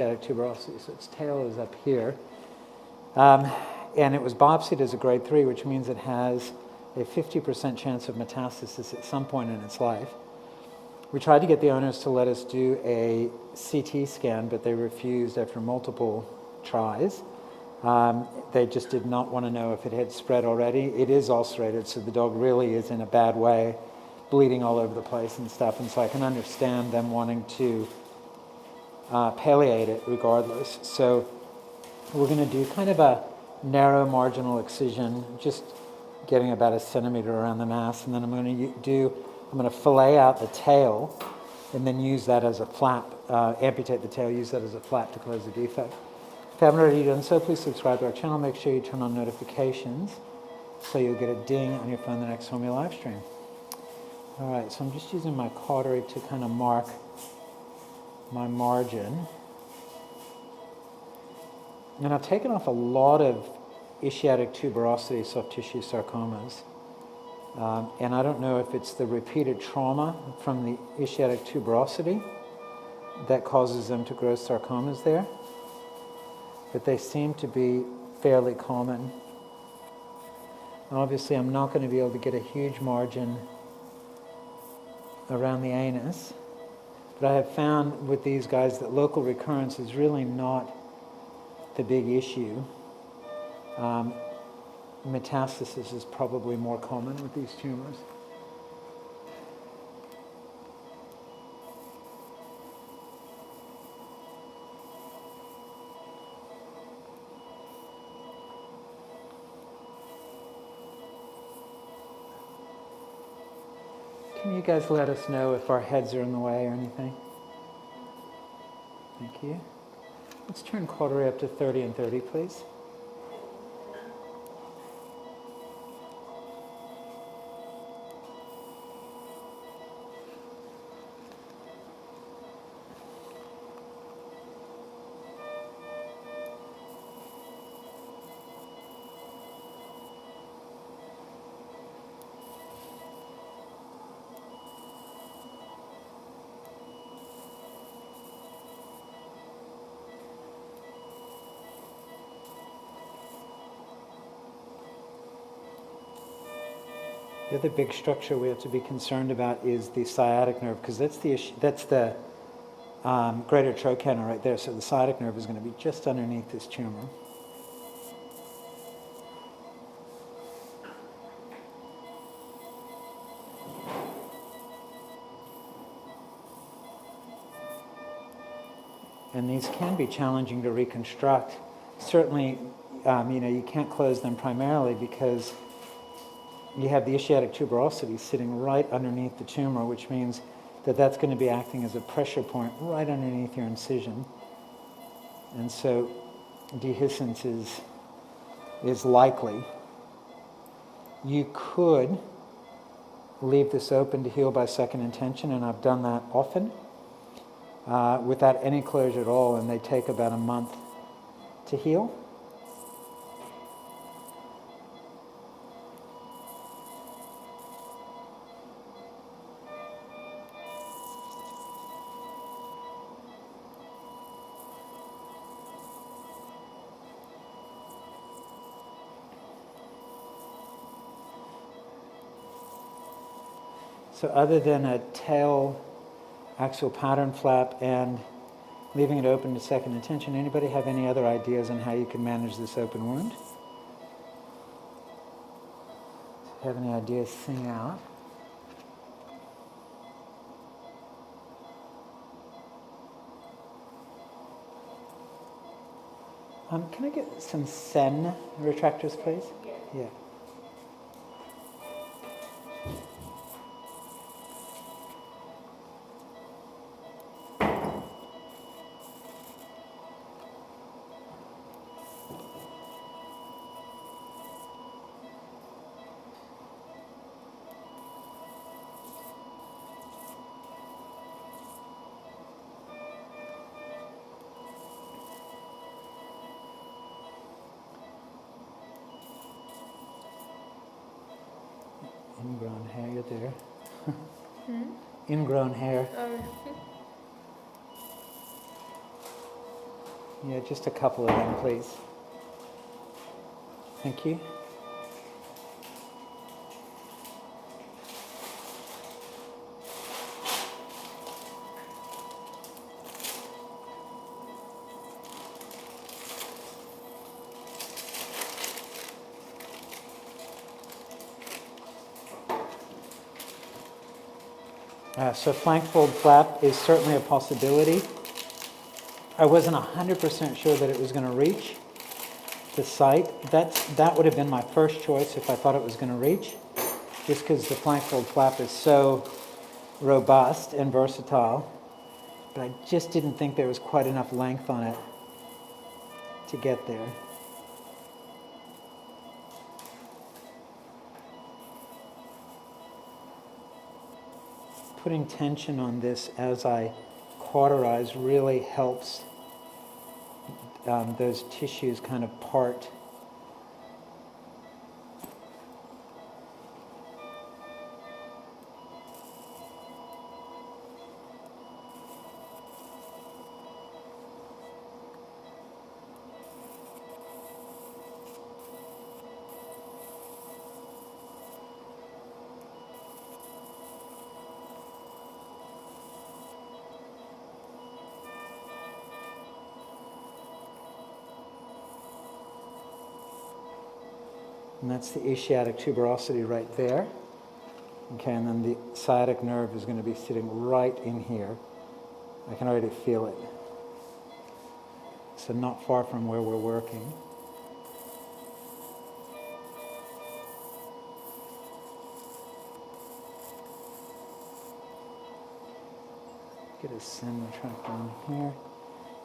tuberosity, so its tail is up here. And it was biopsied as a grade 3, which means it has a 50% chance of metastasis at some point in its life. We tried to get the owners to let us do a CT scan, but they refused after multiple tries. They just did not want to know if it had spread already. It is ulcerated, so the dog really is in a bad way, bleeding all over the place and stuff, and so I can understand them wanting to palliate it regardless. So we're going to do kind of a narrow marginal excision, just getting about a centimeter around the mass, and then I'm going to fillet out the tail and then use that as a flap, amputate the tail, use that as a flap to close the defect. If you haven't already done so, please subscribe to our channel. Make sure you turn on notifications so you'll get a ding on your phone the next time we live stream. All right, so I'm just using my cautery to kind of mark my margin. And I've taken off a lot of ischiatic tuberosity, soft tissue sarcomas. And I don't know if it's the repeated trauma from the ischiatic tuberosity that causes them to grow sarcomas there, but they seem to be fairly common. And obviously, I'm not going to be able to get a huge margin around the anus, but I have found with these guys that local recurrence is really not the big issue. Metastasis is probably more common with these tumors. Can you guys let us know if our heads are in the way or anything? Thank you. Let's turn cautery up to 30 and 30, please. The other big structure we have to be concerned about is the sciatic nerve, because that's the issue, that's the greater trochanter right there. So the sciatic nerve is going to be just underneath this tumor. And these can be challenging to reconstruct. Certainly, you can't close them primarily because you have the ischiatic tuberosity sitting right underneath the tumor, which means that that's going to be acting as a pressure point right underneath your incision. And so dehiscence is likely. You could leave this open to heal by second intention, and I've done that often without any closure at all, and they take about a month to heal. So other than a tail axial pattern flap and leaving it open to second intention, anybody have any other ideas on how you can manage this open wound? If you have any ideas, sing out. Can I get some Sen retractors, please? Yeah. Ingrown hair, you're there. Ingrown hair. Yeah, just a couple of them, please. Thank you. So flank fold flap is certainly a possibility. I wasn't 100% sure that it was going to reach the site. That would have been my first choice if I thought it was going to reach, just because the flank fold flap is so robust and versatile. But I just didn't think there was quite enough length on it to get there. Putting tension on this as I cauterize really helps those tissues kind of part. And that's the ischiatic tuberosity right there. Okay, and then the sciatic nerve is going to be sitting right in here. I can already feel it. So not far from where we're working. Get a send retract down here.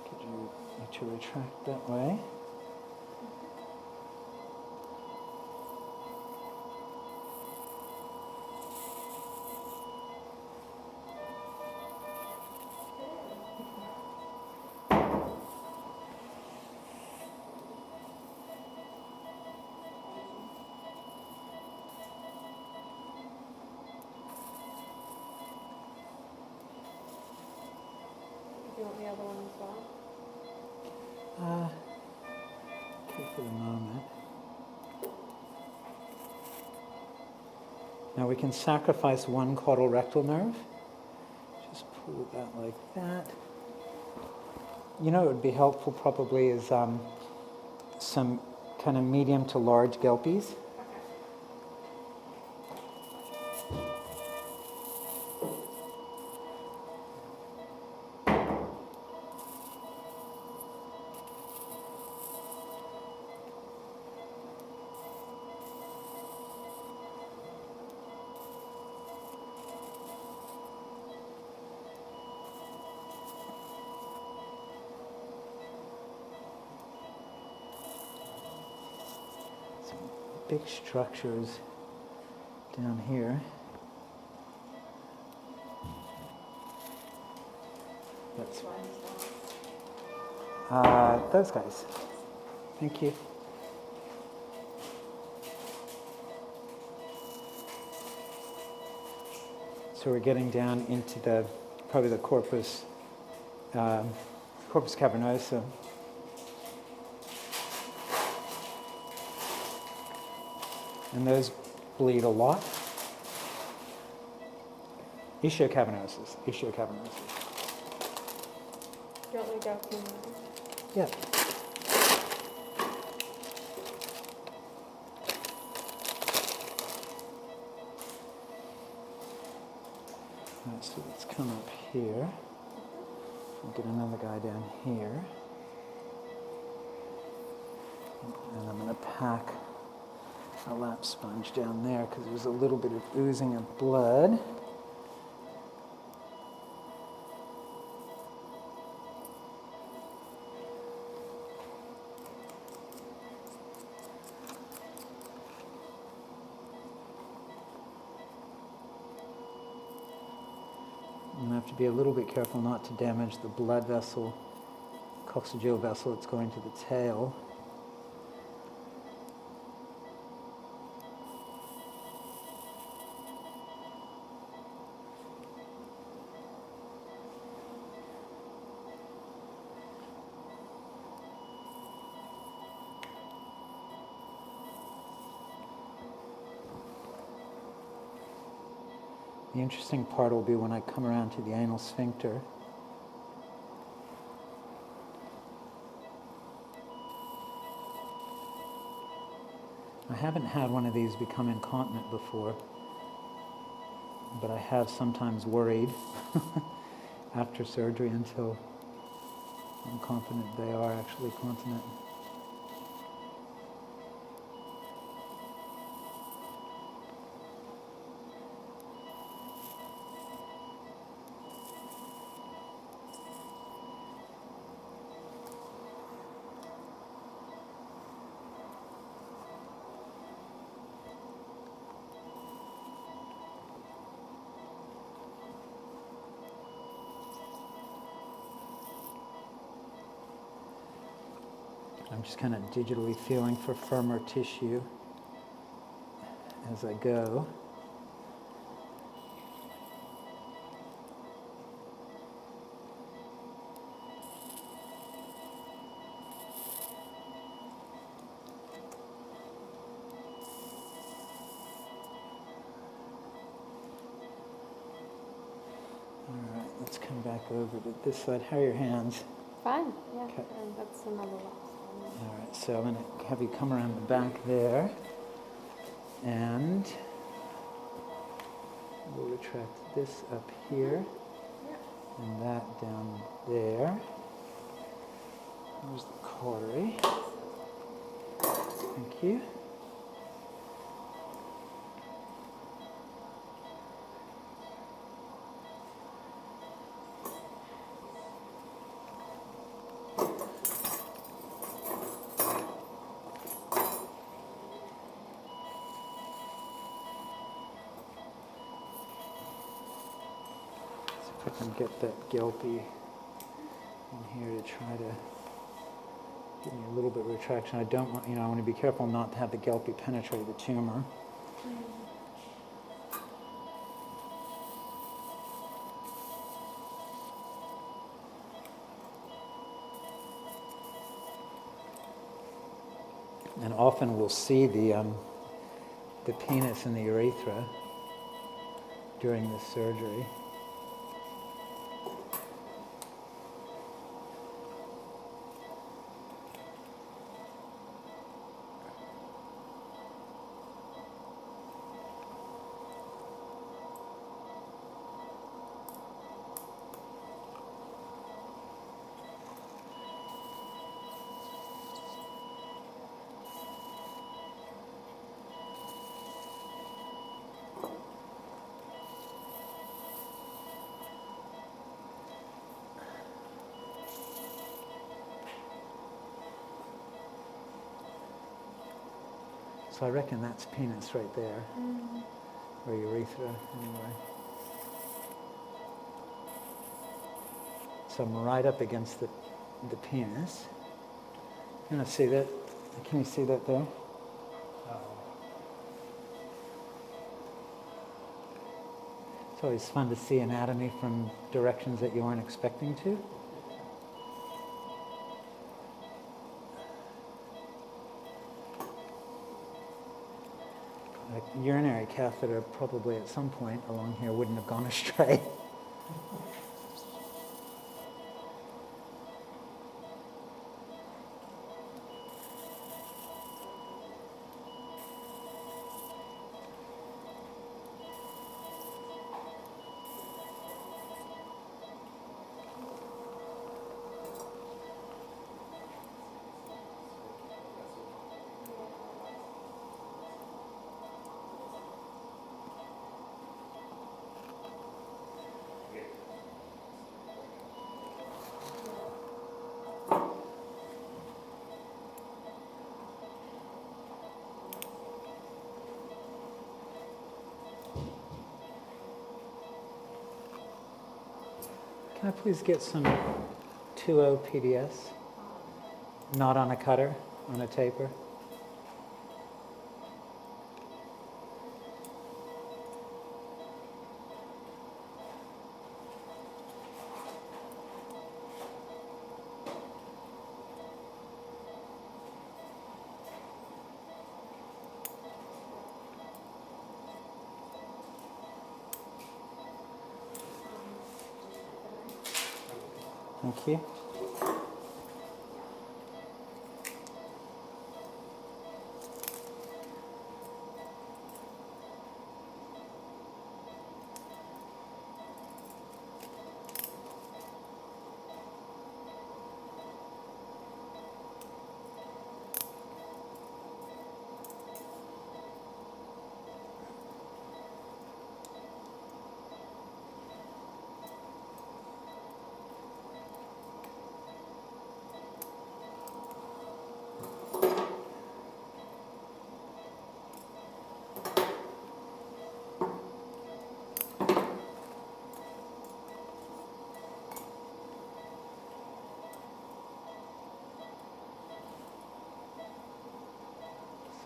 Could you need to retract that way? Do you want the other one as well? Okay, for the moment. Now we can sacrifice one caudal rectal nerve. Just pull that like that. You know, it would be helpful probably is some kind of medium to large Gelpies. Big structures down here. That's those guys. Thank you. So we're getting down into probably the corpus cavernosa. And those bleed a lot. Ischiocavernosus. Do you want me to go through that? Yeah. Right, so let's come up here. We'll get another guy down here. And I'm going to pack a lap sponge down there because there's a little bit of oozing of blood. I'm going to have to be a little bit careful not to damage the blood vessel, coccygeal vessel that's going to the tail. The interesting part will be when I come around to the anal sphincter. I haven't had one of these become incontinent before, but I have sometimes worried after surgery until I'm confident they are actually continent. I'm just kind of digitally feeling for firmer tissue as I go. All right, let's come back over to this side. How are your hands? Fine, yeah. Okay. And that's another one. All right, so I'm going to have you come around the back there, and we'll retract this up here, and that down there. There's the cautery. Thank you. If I can get that Gelpy in here to try to give me a little bit of retraction. I don't want, I want to be careful not to have the Gelpy penetrate the tumor. And often we'll see the penis and the urethra during this surgery. So I reckon that's penis right there, or urethra, anyway. So I'm right up against the penis. Can I see that? Can you see that there? It's always fun to see anatomy from directions that you weren't expecting to. A urinary catheter probably at some point along here wouldn't have gone astray. Can I please get some 2O PDS? Not on a cutter, on a taper. Thank you.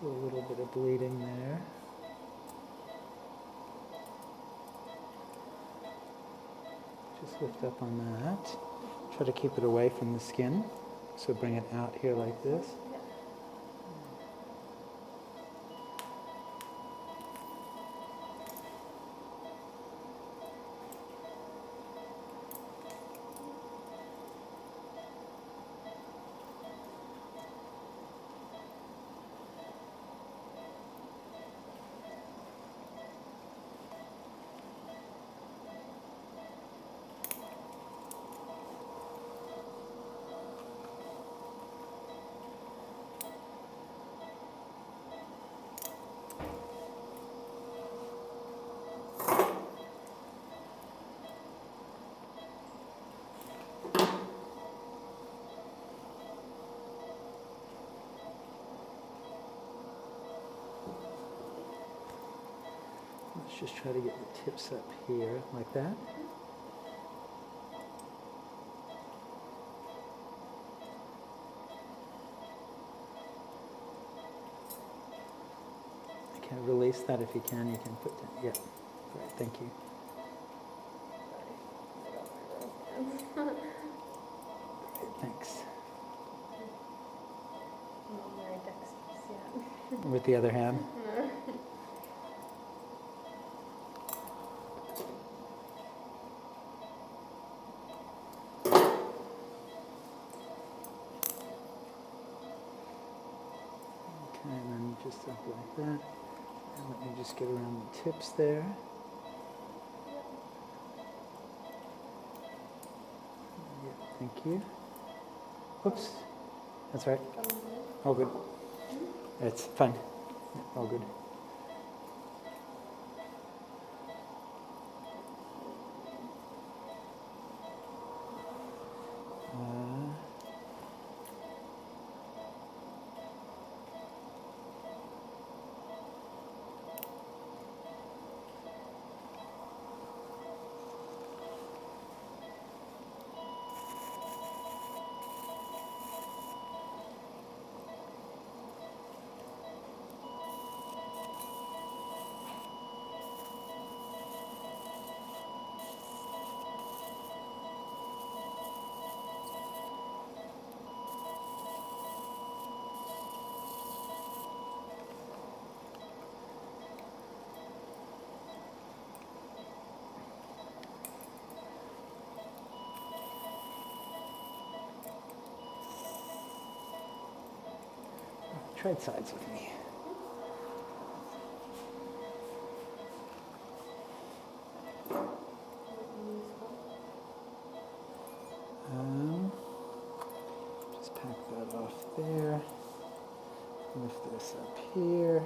So a little bit of bleeding there. Just lift up on that. Try to keep it away from the skin. So bring it out here like this. Let's just try to get the tips up here like that. Okay, release that if you can. You can put that. Yeah. Right. Thank you. Thanks. Not very dexterous yet. With the other hand. Okay, and then just up like that. And let me just get around the tips there. Yeah, thank you. Oops. That's right. All good. It's fine. Yeah, all good. Trade sides with me. Just pack that off there. Lift this up here.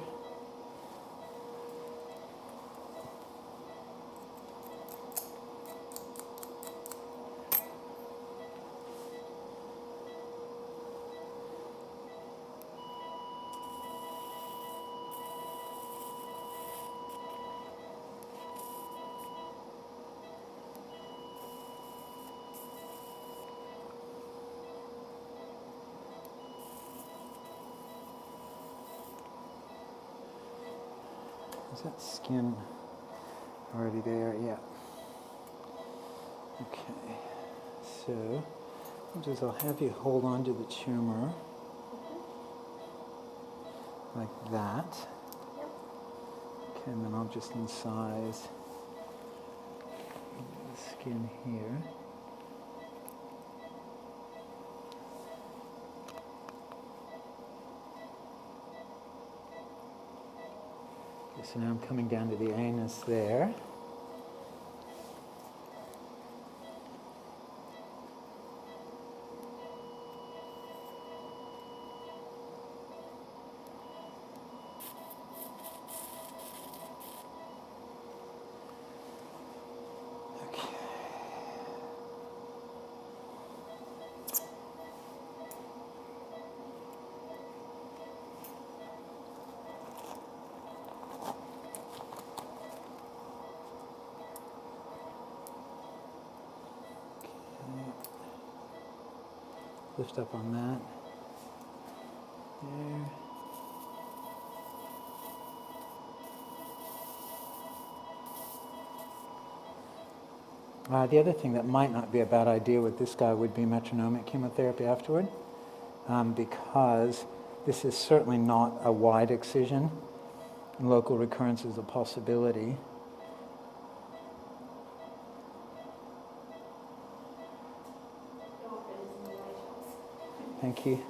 Is that skin already there? Yeah. Okay. So, I'll have you hold on to the tumor like that. Yep. Okay, and then I'll just incise the skin here. So now I'm coming down to the anus there. Lift up on that. There. The other thing that might not be a bad idea with this guy would be metronomic chemotherapy afterward, because this is certainly not a wide excision. Local recurrence is a possibility. Thank you.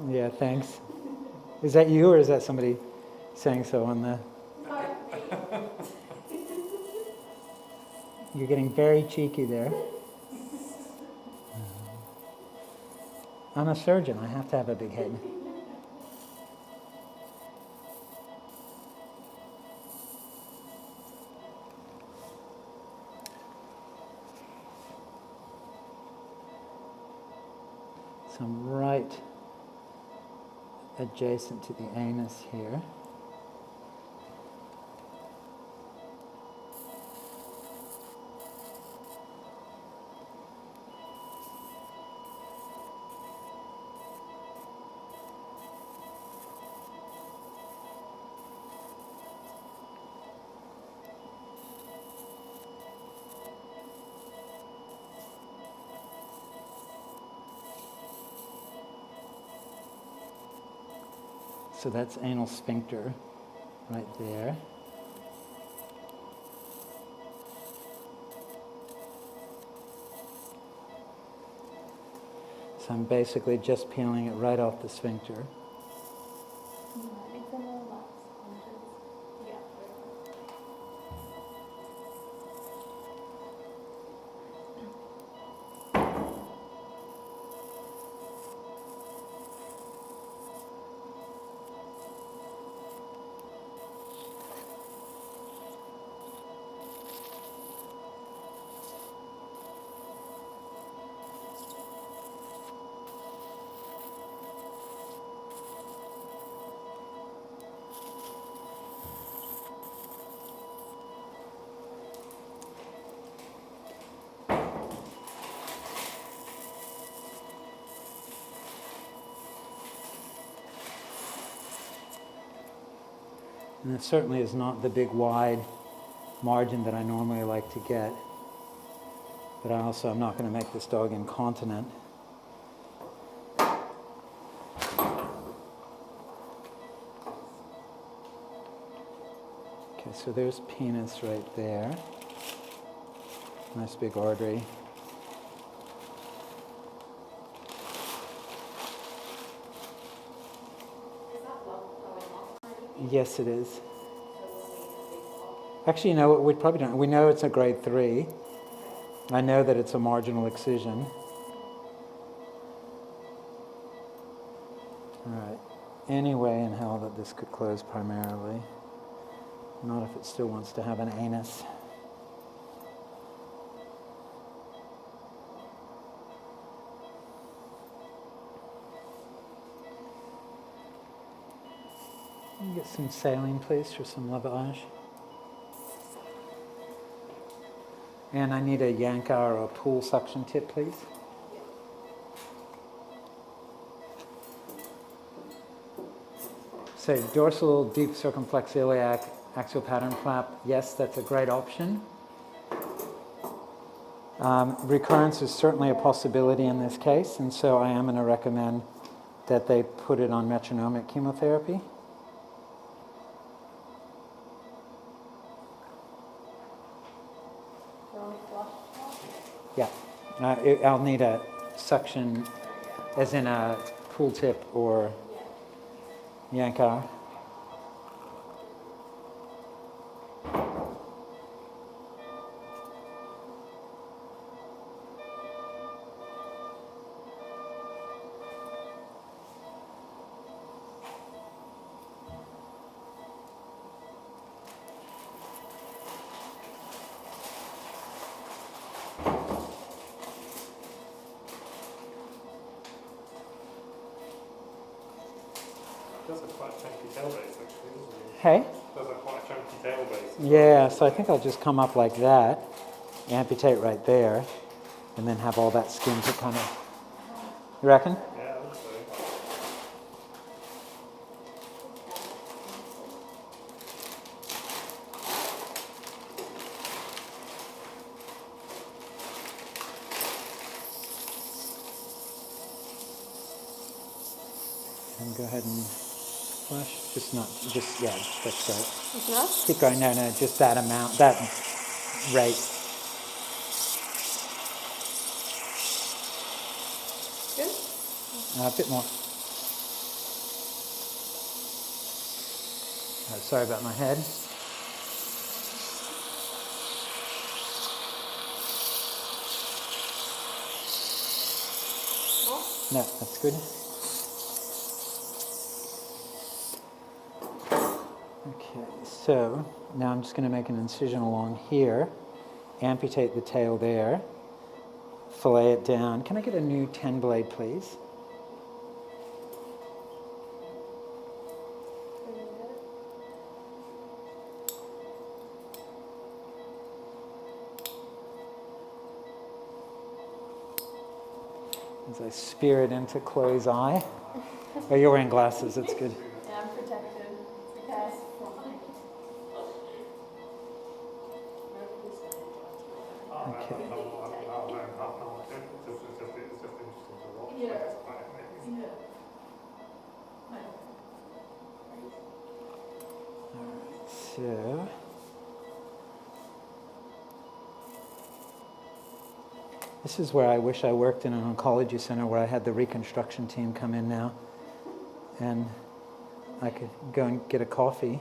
Yeah, thanks. Is that you or is that somebody saying so on the... You're getting very cheeky there. I'm a surgeon. I have to have a big head. So I'm right adjacent to the anus here. So that's anal sphincter right there. So I'm basically just peeling it right off the sphincter. And it certainly is not the big wide margin that I normally like to get. But I'm not going to make this dog incontinent. Okay, so there's penis right there. Nice big artery. Yes, it is. Actually, you know what, we probably don't. We know it's a grade 3. I know that it's a marginal excision. All right. Any way in hell that this could close primarily. Not if it still wants to have an anus. Get some saline, please, for some lavage. And I need a Yanka or a pool suction tip, please. So dorsal deep circumflex iliac axial pattern flap, yes, that's a great option. Recurrence is certainly a possibility in this case, and so I am going to recommend that they put it on metronomic chemotherapy. Yeah, I'll need a suction, as in a pool tip or yanker. That's a quite chunky tail base, actually, isn't it? Hey? That's a quite chunky tail base. Yeah, so I think I'll just come up like that, amputate right there, and then have all that skin to kind of, you reckon? Yeah, I think so. And go ahead and flush, yeah, that's great. It's enough? Keep going, no, just that amount, that rate. Good? A bit more. Sorry about my head. More? No, that's good. Okay, so now I'm just going to make an incision along here, amputate the tail there, fillet it down. Can I get a new 10 blade, please? As I spear it into Chloe's eye. Oh, you're wearing glasses, that's good. Yeah, I'm protected. Yes. Okay. It's just interesting to watch. Yeah. It's quite amazing. So, this is where I wish I worked in an oncology center where I had the reconstruction team come in now, and I could go and get a coffee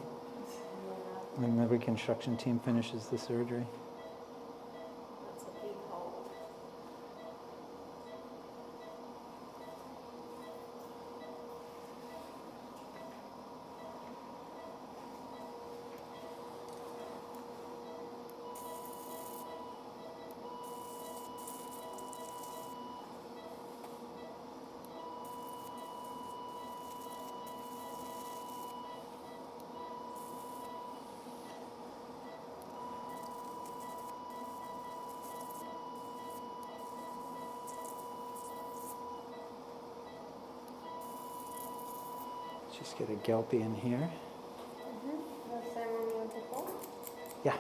when the reconstruction team finishes the surgery. That's a big hole. Let's just get a Gelpy in here. The same one you went before? Yeah.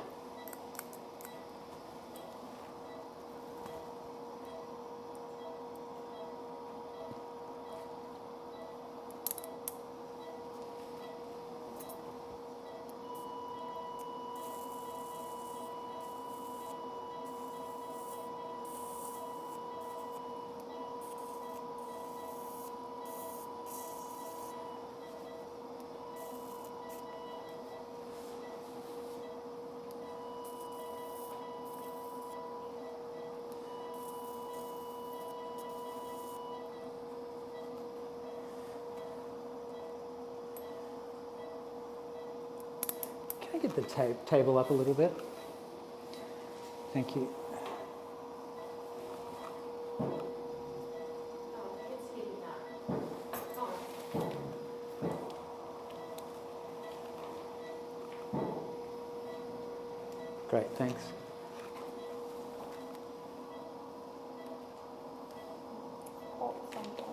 Can I get the table up a little bit? Thank you. Great, thanks. Oh, something.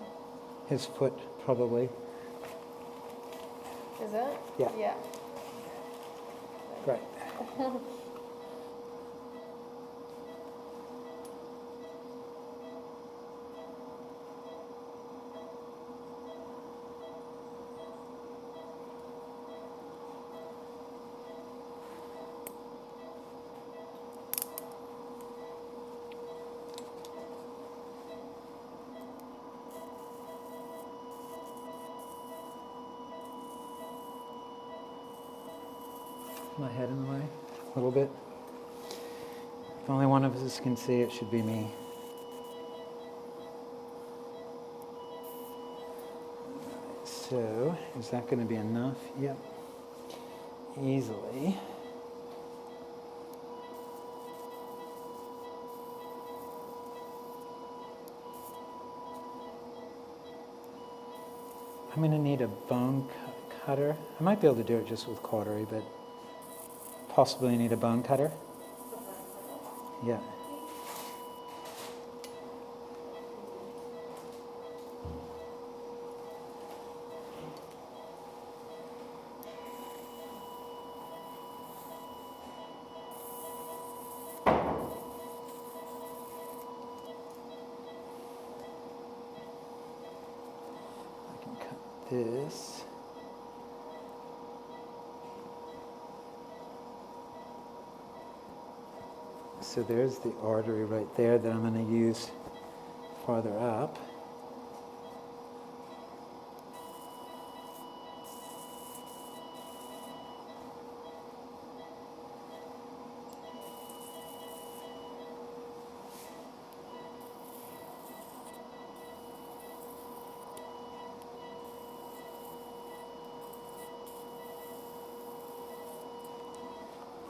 His foot, probably. Is it? Yeah. Yeah. Great. my head in the way a little bit. If only one of us can see, it should be me. So, is that going to be enough? Yep. Easily. I'm going to need a bone cutter. I might be able to do it just with cautery, but possibly need a bone cutter. Yeah. I can cut this. So there's the artery right there that I'm going to use farther up.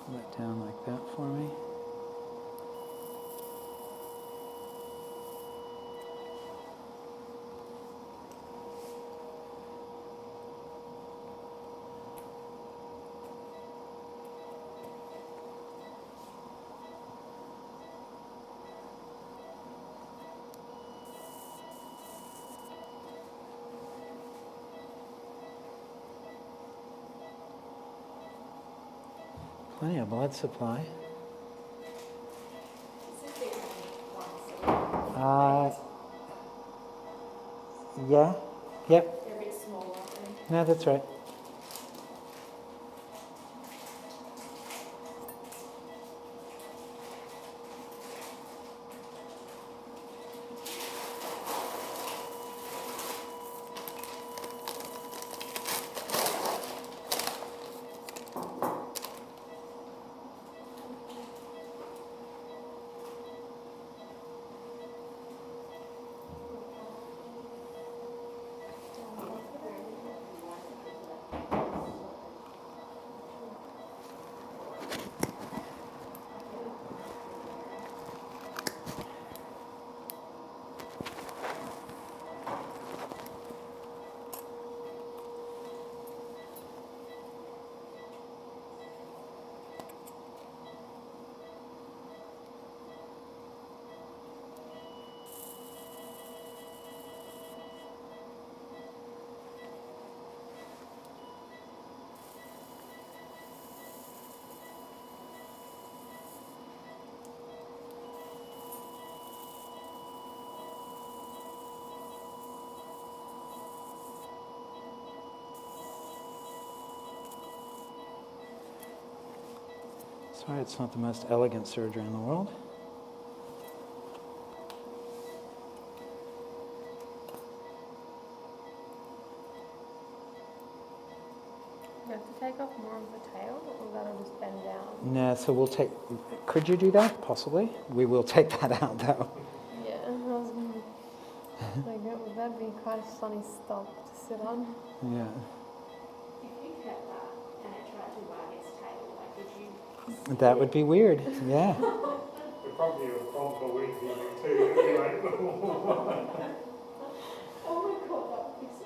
Pull that down like that for me. Plenty of blood supply. Yeah. Yep. They're a bit smaller, I think. No, that's right. Sorry, it's not the most elegant surgery in the world. You have to take off more of the tail, or that'll just bend down? No, so we'll take, could you do that? Possibly. We will take that out though. Yeah, I was gonna, like, that'd be quite a funny stock to sit on. Yeah. If you kept that and it tried to wag its tail, like would you? That would be weird. Yeah. We're probably a bronco weed too, anyway. Oh my god, that would be so.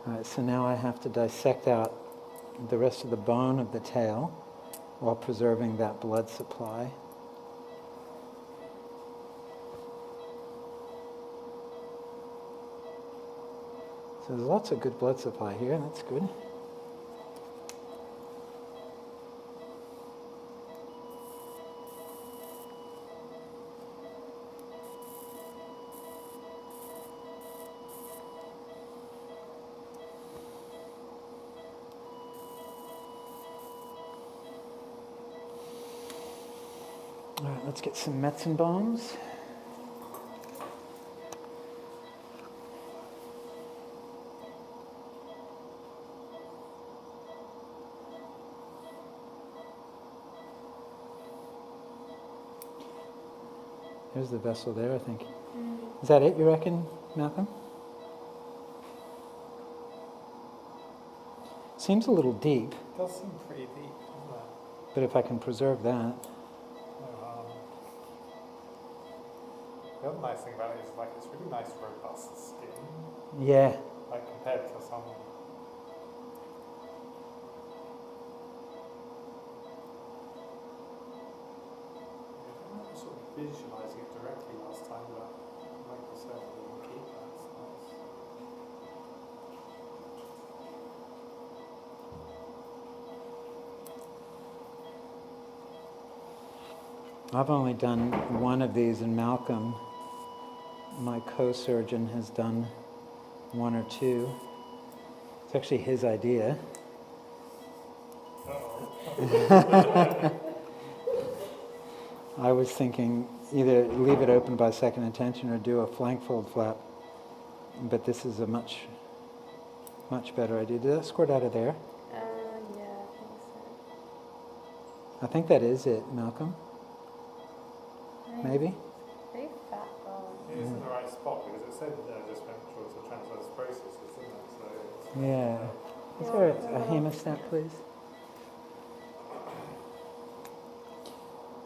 All right, so now I have to dissect out the rest of the bone of the tail while preserving that blood supply. So there's lots of good blood supply here, that's good. All right, let's get some medicine bombs. There's the vessel there, I think. Mm. Is that it, you reckon, Malcolm? Seems a little deep, It does seem pretty deep, doesn't it? but if I can preserve that. No harm. The other nice thing about it is like it's really nice robust skin, Yeah. like compared to some. I don't know, sort of visualising it directly last time, but like you said, we can keep that. It's nice. I've only done one of these, and Malcolm, my co-surgeon, has done one or two. It's actually his idea. Uh-oh. I was thinking either leave it open by second intention or do a flank fold flap, but this is a much better idea. Did that squirt out of there? Yeah, I think so. I think that is it, Malcolm. Maybe? Pretty fat bone. It is in the right spot because it said just ventral to transverse processes, didn't it? So it's, Yeah. Is there a hemostat, please?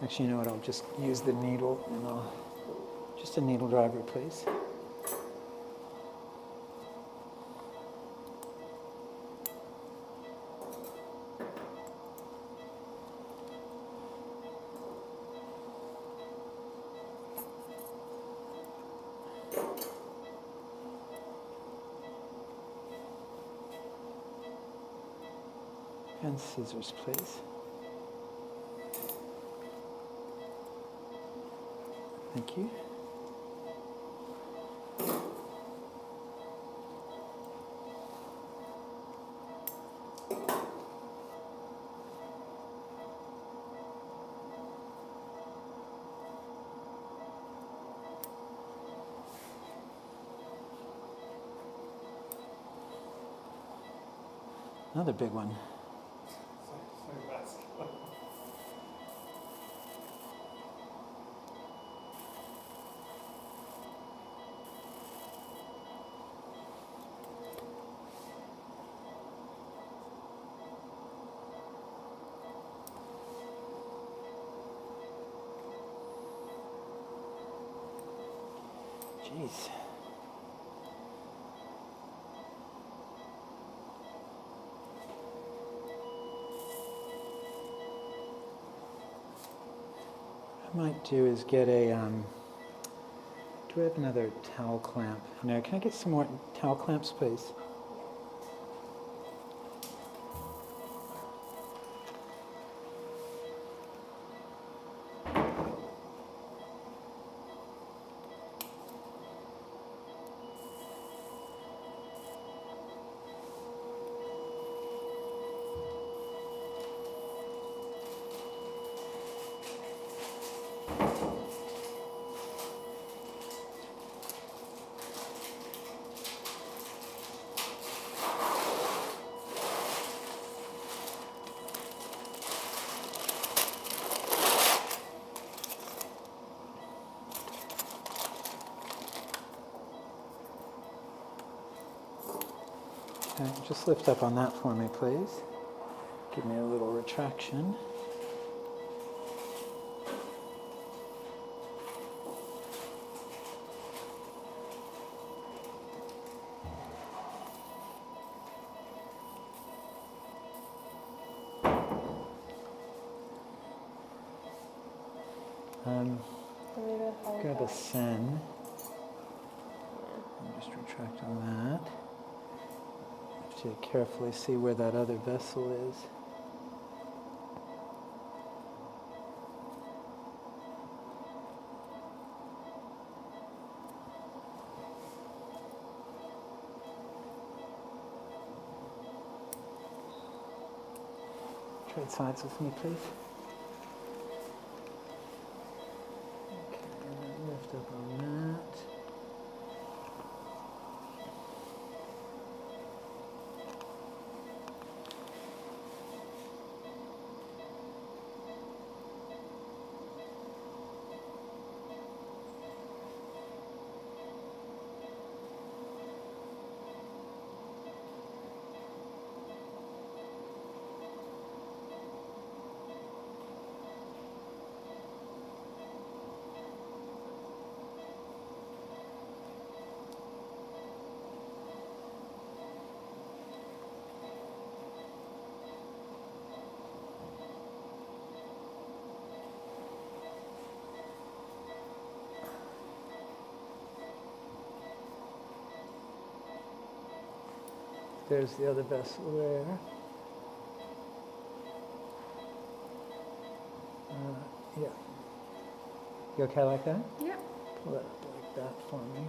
Actually, you know what? I'll just use the needle, and just a needle driver, please. And scissors, please. Thank you. Another big one. so vascular. Jeez. What I might do is get a, do I have another towel clamp? No, can I get some more towel clamps, please? Okay, just lift up on that for me, please. Give me a little retraction. Grab a sen. And just retract on that. Have to carefully see where that other vessel is. Trade sides with me, please. Okay, and then lift up on that. There's the other vessel there. Yeah. You okay like that? Yep. Pull it up like that for me.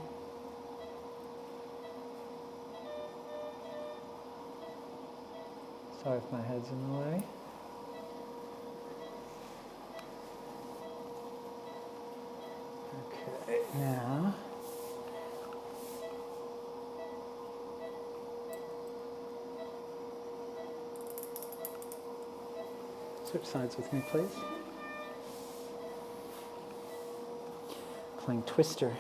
Sorry if my head's in the way. Okay, now. Switch sides with me, please. Playing Twister.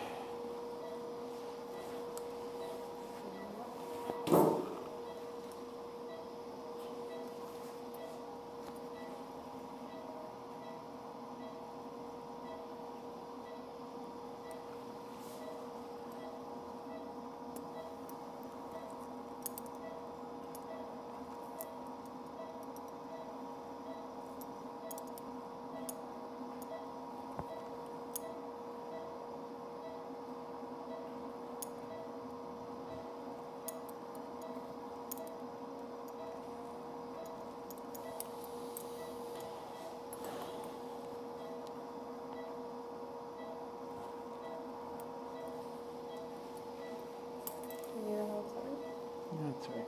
You know what's on? That's right.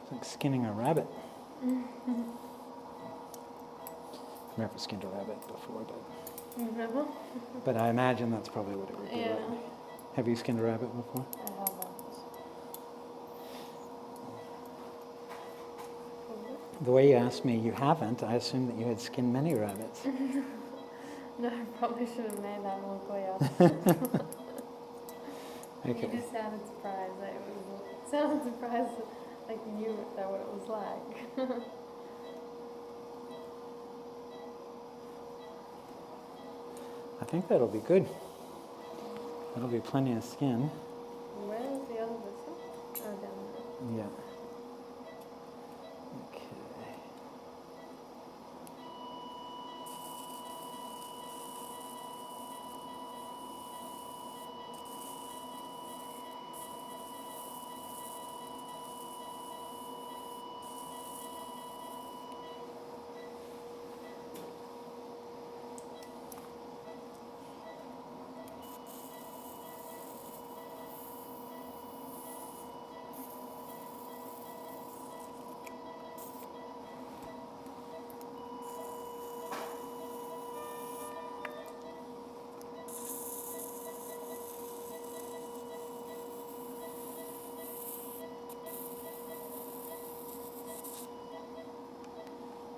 It's like skinning a rabbit. I've never skinned a rabbit before, Never. but I imagine that's probably what it would be Yeah. like. Have you skinned a rabbit before? I haven't. The way you asked me you haven't, I assumed that you had skinned many rabbits. No, I probably should have made that more clear. Okay. You just sounded surprised that it was. Sounded surprised that, like you knew that what it was like. I think that'll be good. That'll be plenty of skin. Where is the other vessel? Oh, down there. Yeah. Okay.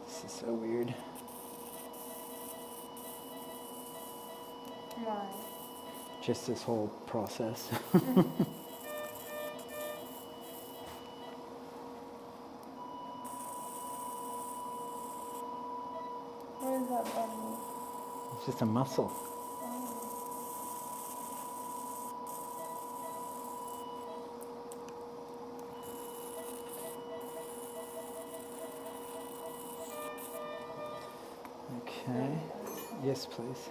This is so weird. Why? Just this whole process. Where is that button? It's just a muscle. Okay. Yes, please.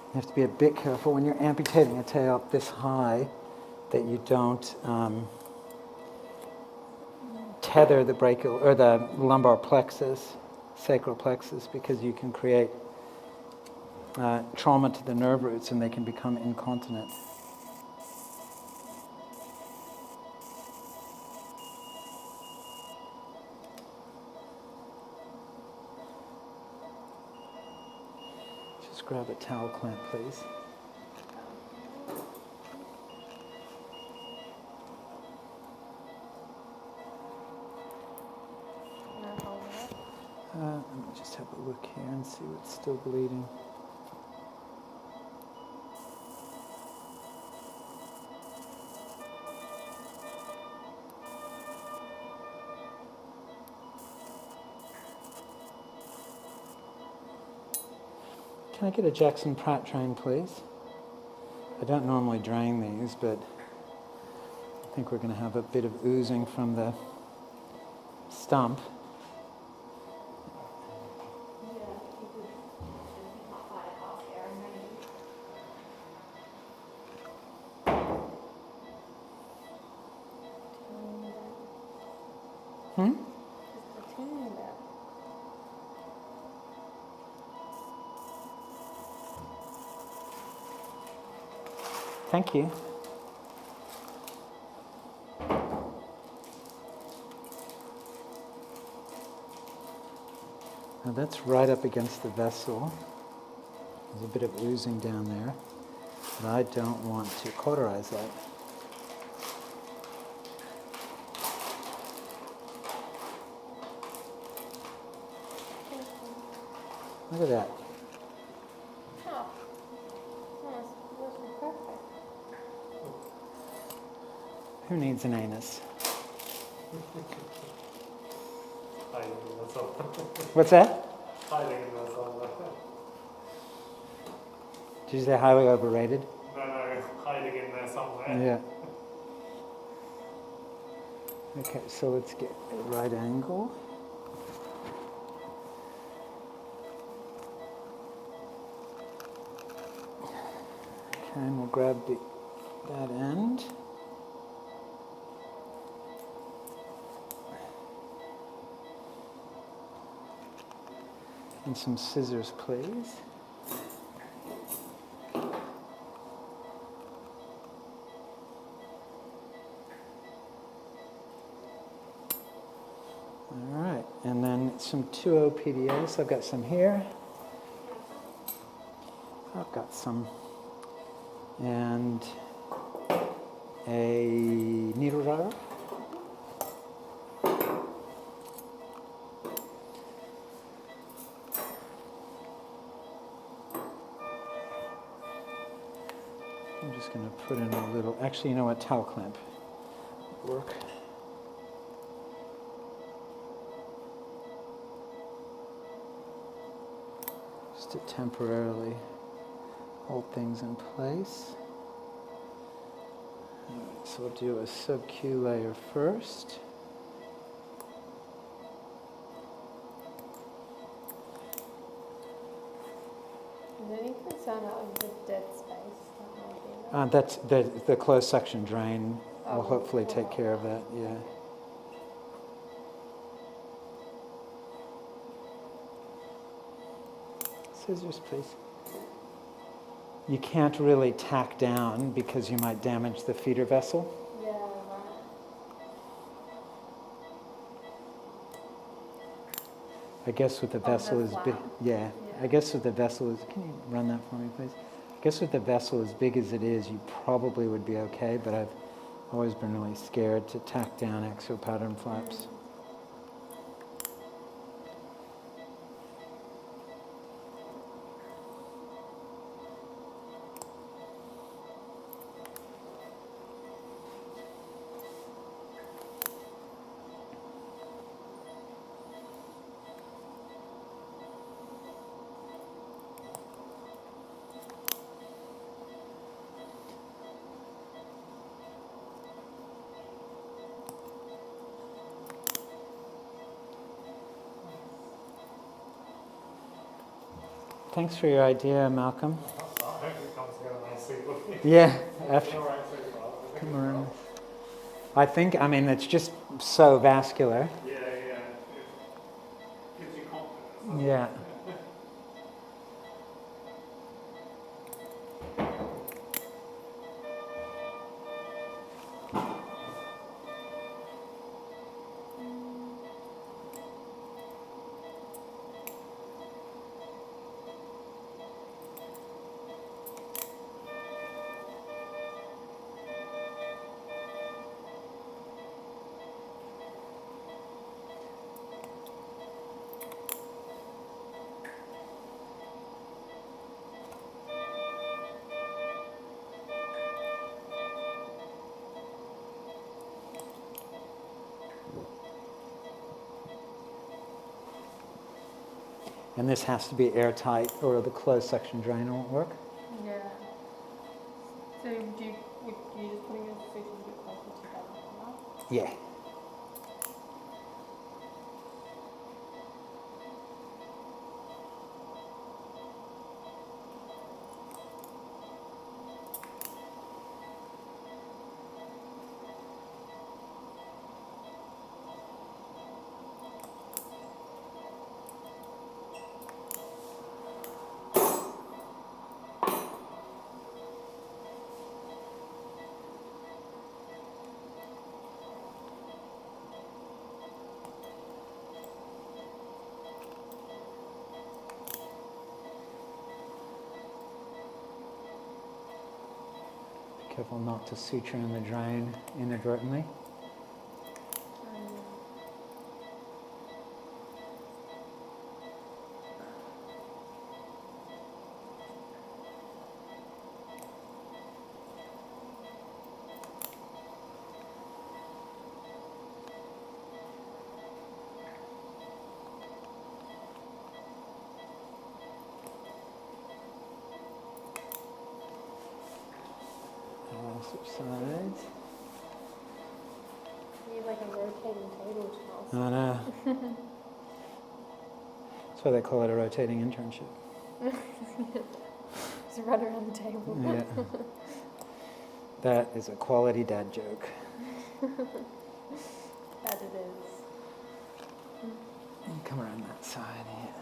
You have to be a bit careful when you're amputating a tail up this high that you don't tether the brachial or the lumbar plexus, sacral plexus, because you can create trauma to the nerve roots and they can become incontinent. Just grab a towel clamp, please. Can I hold it? Let me just have a look here and see what's still bleeding. Can I get a Jackson Pratt drain, please? I don't normally drain these, but I think we're going to have a bit of oozing from the stump. Yeah, you could, if you can't find a half air and maybe. Hmm? Just a teeny bit. Thank you. Now that's right up against the vessel. There's a bit of oozing down there, but I don't want to cauterize that. Look at that. Oh. Oh, it's looking perfect. Who needs an anus? Hiding in the sun. What's that? Hiding in the sun. Did you say highly overrated? No, hiding in there somewhere. Yeah. Okay, so let's get a right angle. Okay, and we'll grab that end. And some scissors, please. All right, and then some 2O PDAs. I've got some here. I've got some. And a needle driver. I'm just going to put in a little, actually, you know what, towel clamp would work. Just to temporarily hold things in place. All right, so we'll do a sub-Q layer first. Is there any concern out of the dead space that might be there? That's the closed section drain will hopefully take care of that, yeah. Scissors, please. You can't really tack down because you might damage the feeder vessel. Yeah, right. I guess with the vessel the is big, flap. yeah. Yeah. I guess with the vessel is, can you run that for me, please? I guess with the vessel as big as it is, you probably would be okay, but I've always been really scared to tack down axial pattern flaps. Thanks for your idea, Malcolm. I hope it comes together nicely. Yeah, after, All right, so far. come around. I think, I mean, it's just so vascular. Yeah, yeah. It gives you confidence. Yeah. And this has to be airtight or the closed section drain won't work. Yeah. So would you just putting your feet a bit closer together on that? Yeah. Careful not to suture in the drain inadvertently. Switch sides. You need like a rotating table to I know. That's why they call it a rotating internship. Just run around the table. Yeah. That is a quality dad joke. That it is. And come around that side here.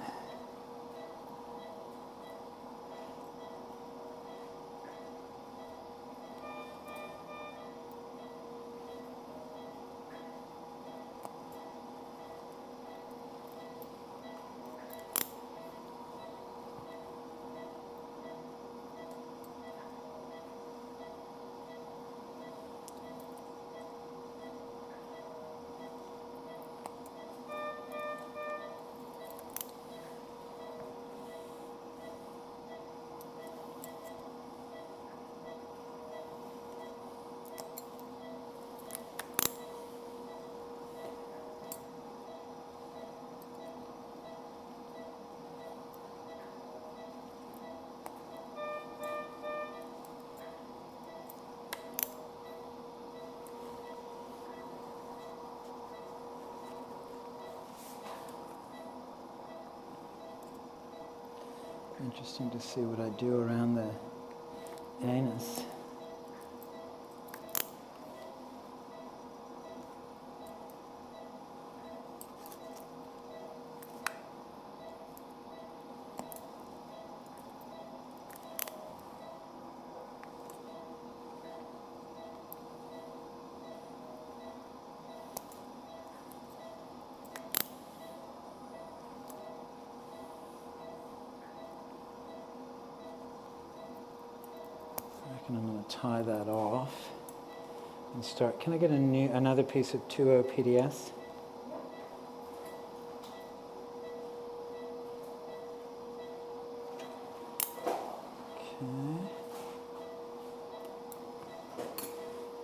Interesting to see what I do around the anus. And I'm going to tie that off and start. Can I get another piece of 2O PDS? Okay.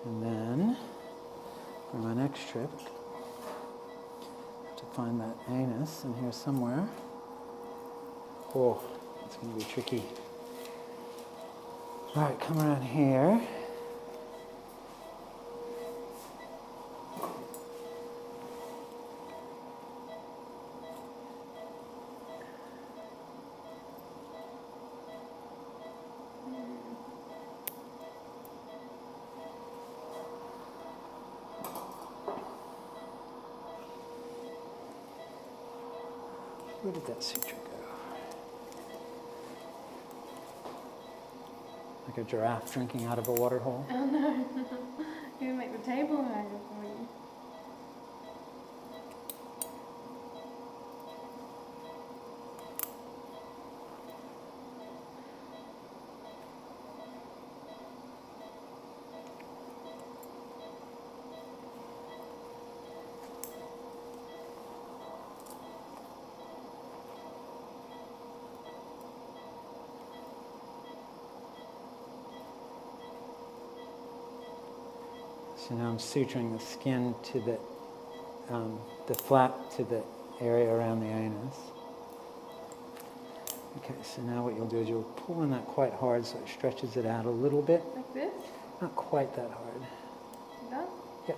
And then for my next trip, to find that anus in here somewhere. Oh, it's going to be tricky. All right, come around here. Where did that suture go? Like a giraffe drinking out of a water hole. Oh no. You can make the table higher for you. So now I'm suturing the skin to the flap to the area around the anus. Okay, so now what you'll do is you'll pull on that quite hard so it stretches it out a little bit. Like this? Not quite that hard. Like that? Yep.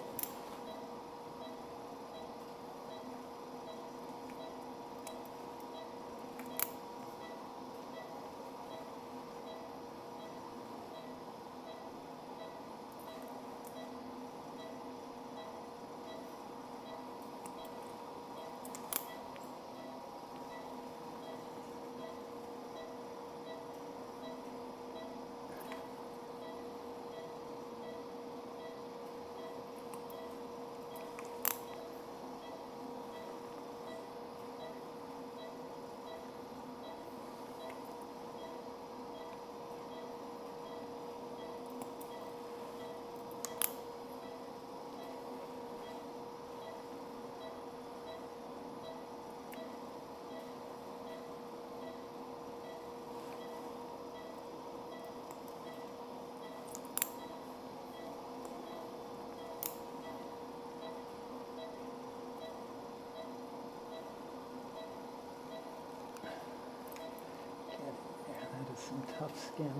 That is some tough skin.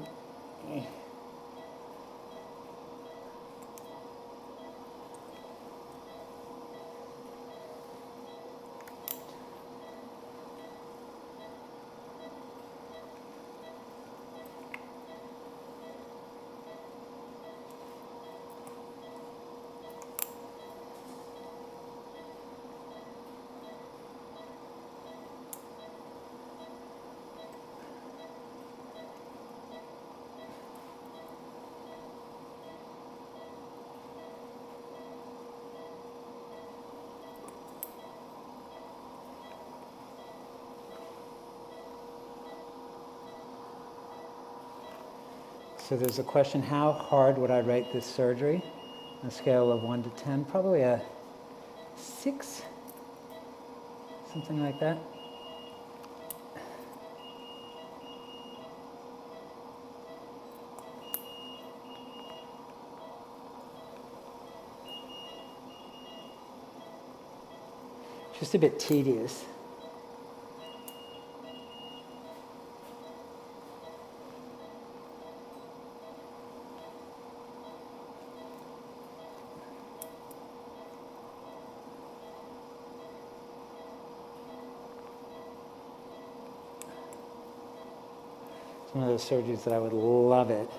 So there's a question, how hard would I rate this surgery? On a scale of 1 to 10, probably a 6, something like that. Just a bit tedious. One of those surgeries that I would love it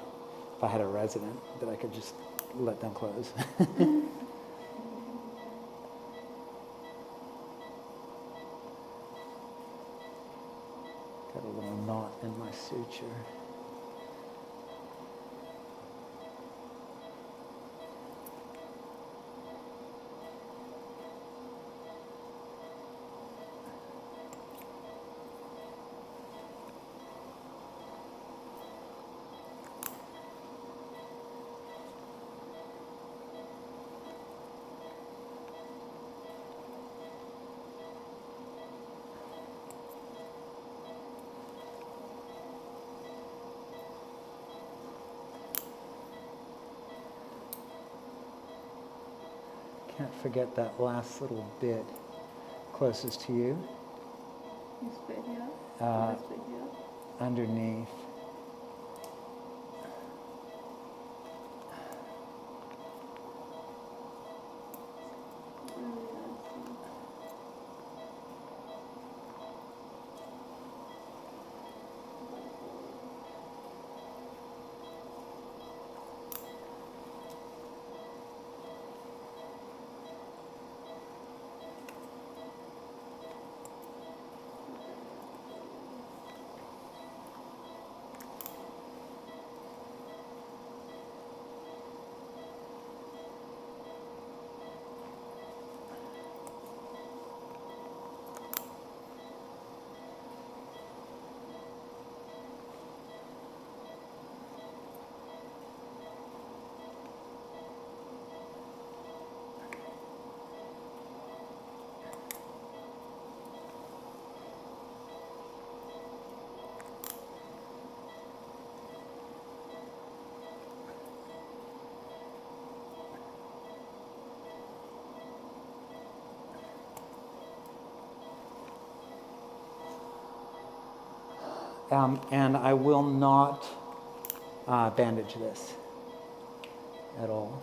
if I had a resident that I could just let them close. Got a little knot in my suture. Can't forget that last little bit closest to you, This bit here. Uh, This bit here. underneath. And I will not bandage this at all.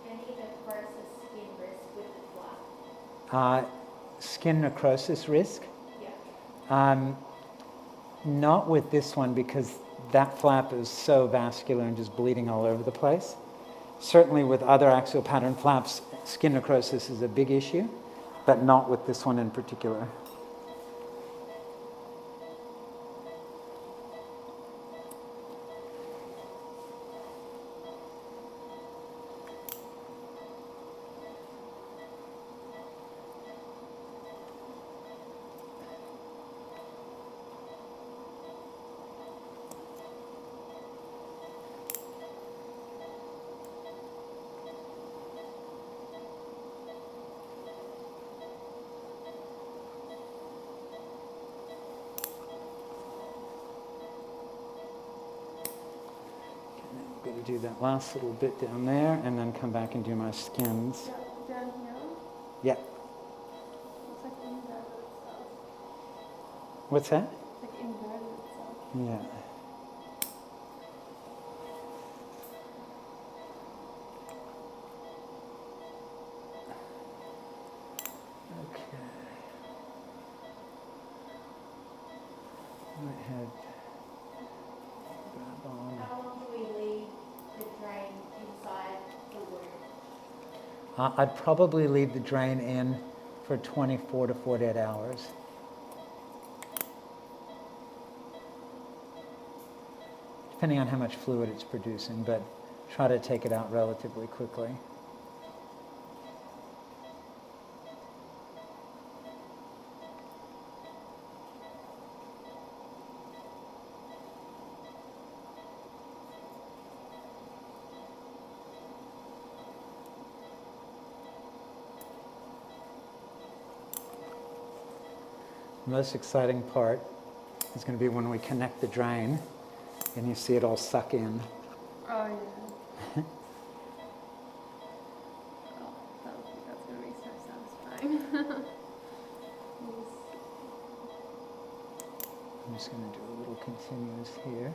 Any necrosis skin risk with the flap? Skin necrosis risk? Yeah. Not with this one because that flap is so vascular and just bleeding all over the place. Certainly with other axial pattern flaps, skin necrosis is a big issue, but not with this one in particular. I'm going to do that last little bit down there and then come back and do my skins. Down here. Yeah. Looks like inverted itself. What's that? Like inverted itself. Yeah. Okay. Might have grab on. How long do we leave the drain inside the wound? I'd probably leave the drain in for 24 to 48 hours. Depending on how much fluid it's producing, but try to take it out relatively quickly. The most exciting part is going to be when we connect the drain and you see it all suck in. Oh, yeah. Oh, that's going to be so satisfying. Yes. I'm just going to do a little continuous here.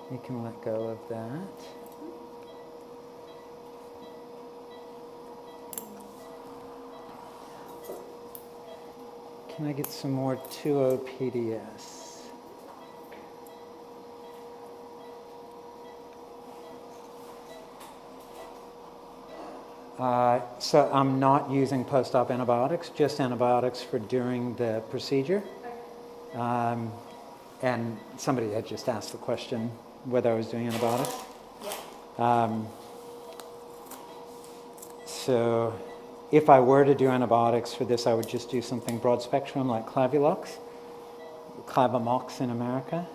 You can let go of that. Can I get some more 2-OPDS? So I'm not using post-op antibiotics, just antibiotics for during the procedure. And somebody had just asked the question whether I was doing antibiotics. So if I were to do antibiotics for this, I would just do something broad spectrum like Clavulox, Clavamox in America.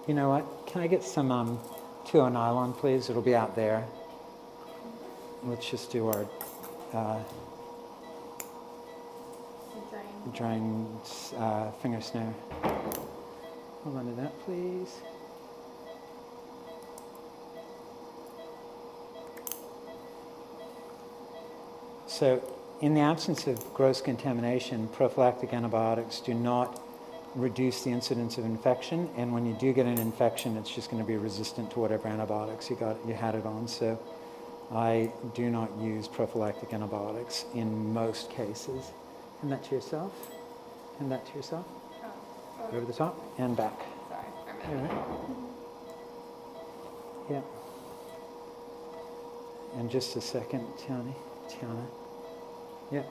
You know what? Can I get some 2-O nylon, please? It'll be out there. Let's just do our drain finger snare. Hold on to that, please. So, in the absence of gross contamination, prophylactic antibiotics do not reduce the incidence of infection, and when you do get an infection, it's just going to be resistant to whatever antibiotics you had it on. So, I do not use prophylactic antibiotics in most cases. Hand that to yourself. Hand that to yourself. Oh, Over the top and back. sorry. I All meant right. Yeah. And just a second, Tiana. Yeah.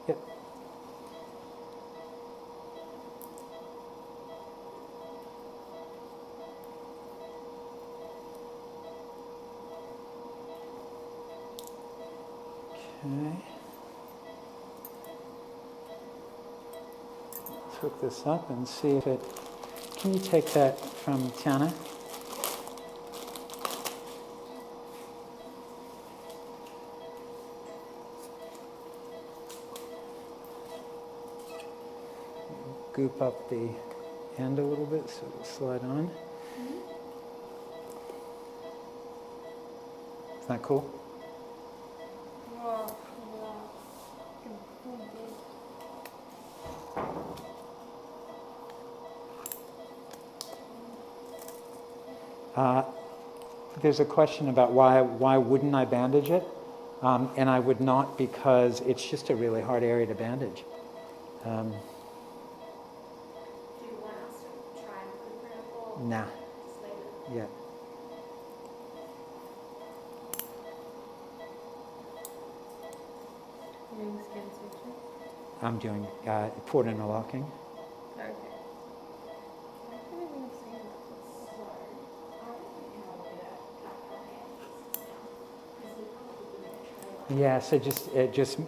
Yep. hook this up and see if it... Can you take that from Tiana? Goop up the end a little bit so it'll slide on. Isn't that cool? Wow. There's a question about why wouldn't I bandage it? And I would not, because it's just a really hard area to bandage. Do you want us to try and put it or Nah, just leave it? yeah. You're doing skin suture? I'm doing port interlocking. Okay. I don't even have seen that before. So, I don't think how we're going to pack our hands now. Because we probably wouldn't try Yeah, so just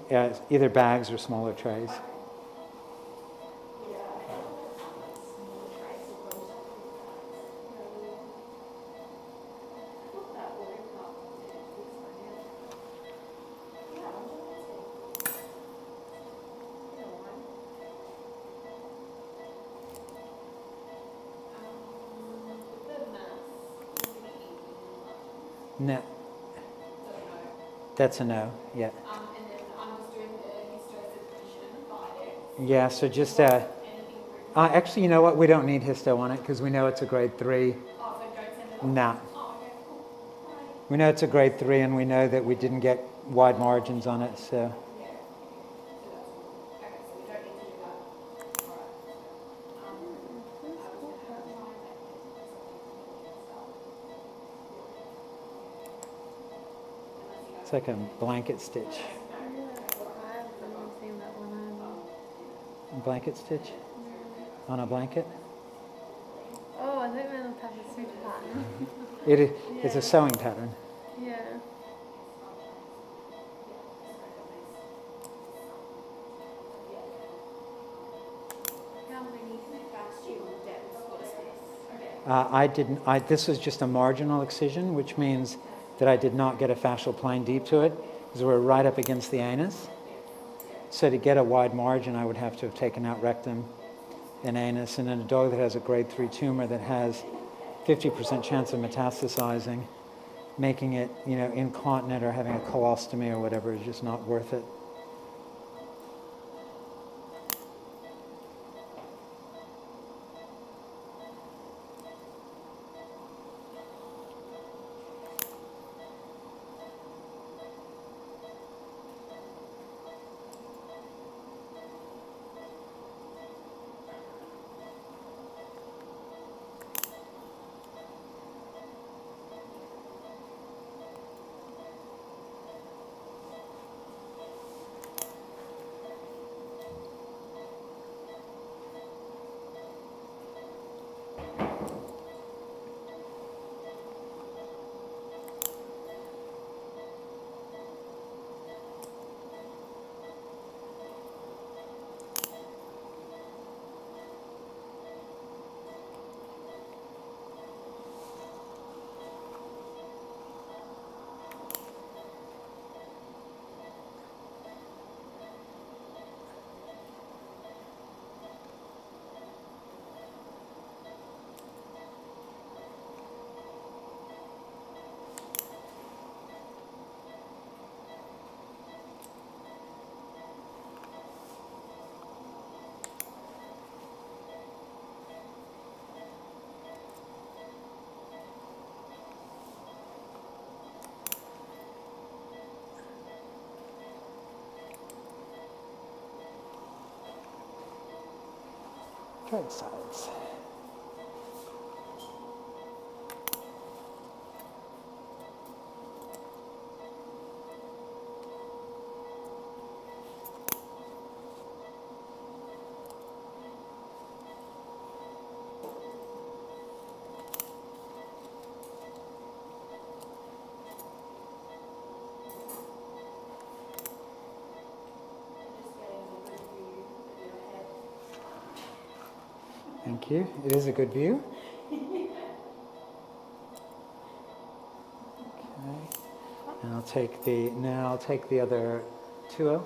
either bags or smaller trays. No, that's a no. Yeah. and then I'm just doing the histosuppration by Yeah. So just anything actually, you know what? We don't need histo on it because we know it's a grade 3. Oh, so don't send it off? Nah. Oh, okay, cool. Right. We know it's a grade 3, and we know that we didn't get wide margins on it. So Yeah. So that's cool. Okay, so we don't need to do that. Alright. I was going to try and it's like a blanket stitch. Yeah, I haven't really seen that one either. Blanket stitch on a blanket. Oh, I think we're in a type of suture pattern. It's Yeah. a sewing pattern. Yeah. How many fascial depths was this? I didn't. This was just a marginal excision, which means that I did not get a fascial plane deep to it because we're right up against the anus. So to get a wide margin, I would have to have taken out rectum and anus. And in a dog that has a grade 3 tumor that has 50% chance of metastasizing, making it, incontinent or having a colostomy or whatever is just not worth it. Try the sides. Just getting a good view of your head. Thank you. It is a good view. Okay. And I'll take the other 2O.